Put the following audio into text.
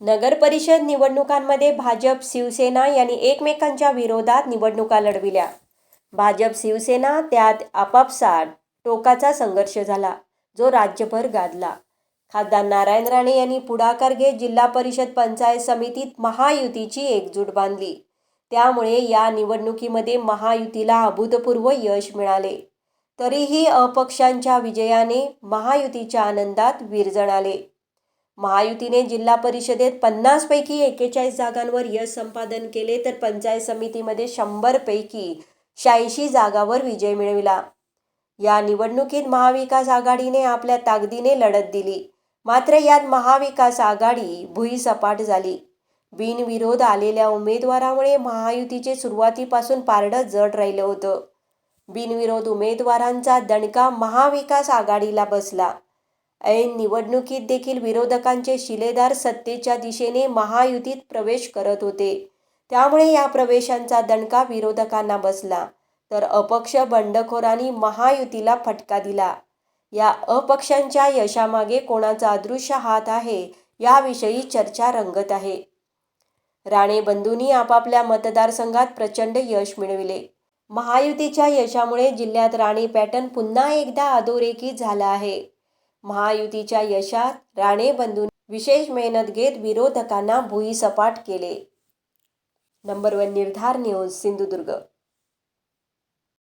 नगर परिषद निवडणुकांमध्ये भाजप शिवसेना यांनी एकमेकांच्या विरोधात निवडणुका लढविल्या. भाजप शिवसेना त्यात आपापसात टोकाचा संघर्ष झाला, जो राज्यभर गाजला. खासदार नारायण राणे यांनी पुढाकार घेत जिल्हा परिषद पंचायत समितीत महायुतीची एकजूट बांधली. त्यामुळे या निवडणुकीमध्ये महायुतीला अभूतपूर्व यश मिळाले. तरीही अपक्षांच्या विजयाने महायुतीच्या आनंदात विरजण आले. महायुतीने जिल्हा परिषदेत 50 पैकी 41 जागांवर यश संपादन केले, तर पंचायत समितीमध्ये 100 पैकी 86 जागांवर विजय मिळविला. या निवडणुकीत महाविकास आघाडीने आपल्या ताकदीने लढत दिली. मात्र यात महाविकास आघाडी भुईसपाट झाली. बिनविरोध आलेल्या उमेदवारामुळे महायुतीचे सुरुवातीपासून पारडं जड राहिलं होतं. बिनविरोध उमेदवारांचा दणका महाविकास आघाडीला बसला. ऐन निवडणुकीत देखील विरोधकांचे शिलेदार सत्तेच्या दिशेने महायुतीत प्रवेश करत होते. त्यामुळे या प्रवेशांचा दणका विरोधकांना बसला, तर अपक्ष बंडखोरांनी महायुतीला फटका दिला. या अपक्षांच्या यशामागे कोणाचा अदृश्य हात आहे, याविषयी चर्चा रंगत आहे. राणे बंधूंनी आपापल्या मतदारसंघात प्रचंड यश मिळविले. महायुतीच्या यशामुळे जिल्ह्यात राणे पॅटर्न पुन्हा एकदा अधोरेखित झाला आहे. महायुतीच्या यशात राणे बंधूंनी विशेष मेहनत घेत विरोधकांना भुईसपाट केले. नंबर 1 निर्धार न्यूज, सिंधुदुर्ग.